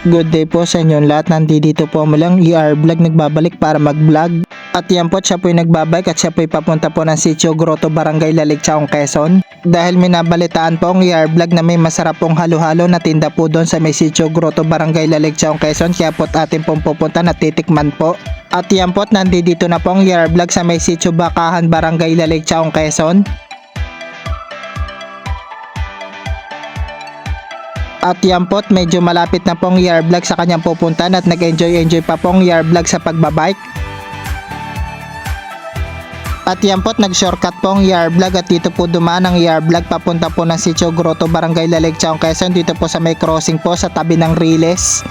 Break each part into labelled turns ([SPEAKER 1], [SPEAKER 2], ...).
[SPEAKER 1] Good day po sa inyong lahat. Nandito po mulang ER Vlog nagbabalik para mag-vlog. At yan po, siya po'y nagbabike at siya po'y papunta po ng Sitio Grotto, Barangay Laligchaong, Quezon. Dahil minabalitaan po ang ER Vlog na may masarap pong halo-halo na tinda po doon sa may Sitio Grotto, Barangay Laligchaong, Quezon. Kaya po't atin pong pupunta na titikman po. At yan po't nandito na po ang ER Vlog sa may Sitio Bakahan, Barangay Laligchaong, Quezon. At yan po't medyo malapit na pong ER Vlog sa kanyang pupuntan at nag-enjoy pa pong ER Vlog sa pagbabike. At yan po't nag-shortcut pong ER Vlog at dito po dumaan ang ER Vlog papunta po ng Sitio Grotto, Barangay Laligchaong, Quezon. Dito po sa may crossing po sa tabi ng Riles.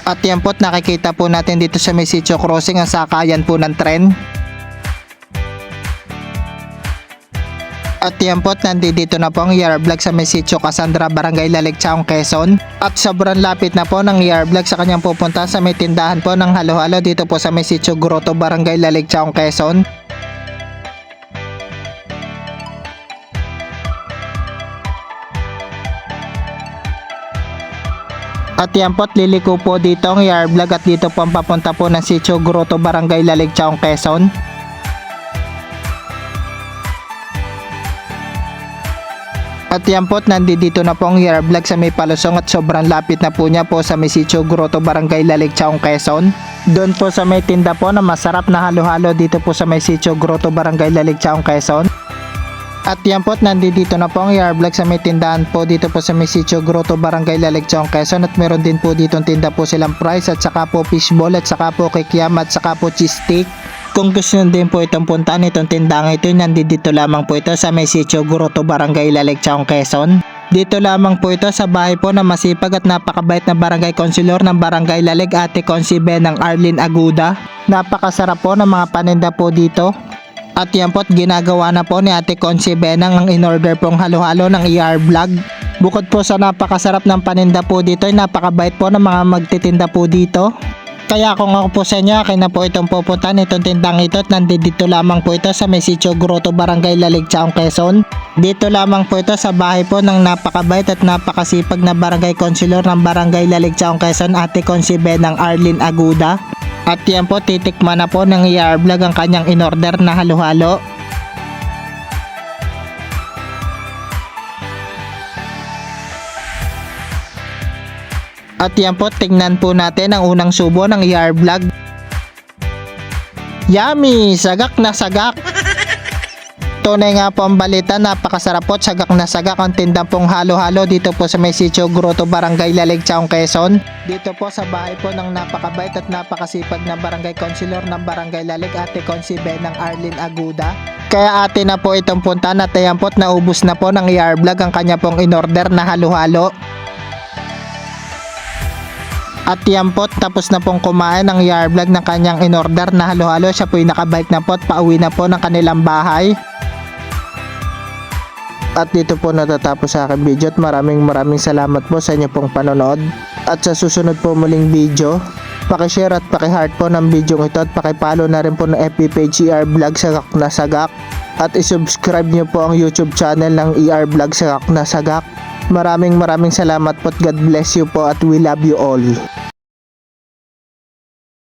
[SPEAKER 1] At yan po't nakikita po natin dito sa may Sitio Crossing ang sakayan po ng tren. At yan po't nandito na po ang ER Vlog sa may Sitio Cassandra, Barangay Laligchaong, Quezon. At sobrang lapit na po ng ER Vlog sa kanyang pupunta sa may tindahan po ng halo-halo dito po sa may Sitio Grotto, Barangay Laligchaong, Quezon. At yan po't liliko po dito ang ER Vlog at dito po ang papunta po ng Sitio Grotto, Barangay Laligchaong, Quezon. At yan po't nandito na po ang ER Vlog sa may palusong at sobrang lapit na po niya po sa may Sitio Grotto, Barangay Laligchaong, Quezon. Doon po sa may tinda po na masarap na halo-halo dito po sa may Sitio Grotto, Barangay Laligchaong, Quezon. At yan po't nandito na po ang ER Vlog sa may tindahan po dito po sa may Sitio Grotto, Barangay Laligchaong, Quezon. At meron din po dito tinda po silang fries at saka po fishball at saka po kikiam at saka po cheese stick. Kung gusto nyo din po itong puntahan itong tindang ito, nandito lamang po ito sa may Sitio Grotto, Barangay Laligchaong, Quezon. Dito lamang po ito sa bahay po na masipag at napakabait na barangay konsilor ng Barangay Lalig, Ate Consi Benang Arlene Aguda. Napakasarap po ng mga paninda po dito. At yan po't ginagawa na po ni Ate Consi Benang ang in-order pong halo-halo ng ER Vlog. Bukod po sa napakasarap ng paninda po dito, ay napakabait po ng mga magtitinda po dito. Kaya kung ako po sa inyo, akin na po itong pupuntahan itong tindang ito at nandito lamang po ito sa may Sitio Grotto, Barangay Laligchaong, Quezon. Dito lamang po ito sa bahay po ng napakabait at napakasipag na barangay konsilor ng Barangay Laligchaong, Quezon, Ate Consi Benang Arlene Aguda. At yan po, titikman na po ng ER Vlog ang kanyang in-order na halo-halo. At yan po, tingnan po natin ang unang subo ng ER Vlog. Yummy! Sagak na sagak! Tunay nga po ang balita, napakasarap po, sagak na sagak ang tindang pong halo-halo dito po sa may Sitio Grotto, Barangay Laligchaong, Quezon. Dito po sa bahay po ng napakabait at napakasipag na barangay konsilor ng Barangay Lalig, Ate Consi Benang Arlene Aguda. Kaya atin na po itong puntahan at ayan po't naubos na po ng ER Vlog ang kanya pong in-order na halo-halo. At yan po't tapos na pong kumain ng ER Vlog ng kanyang in-order na halo-halo. Siya po'y nakabike na po't pauwi na po ng kanilang bahay. At dito po natatapos sa aking video at maraming salamat po sa inyo pong panonood. At sa susunod po muling video, pakishare at pakiheart po ng video ito at pakipollow na rin po ng FB page ER Vlog Sagak na Sagak. At isubscribe nyo po ang YouTube channel ng ER Vlog Sagak na Sagak. Maraming salamat po at God bless you po at we love you all.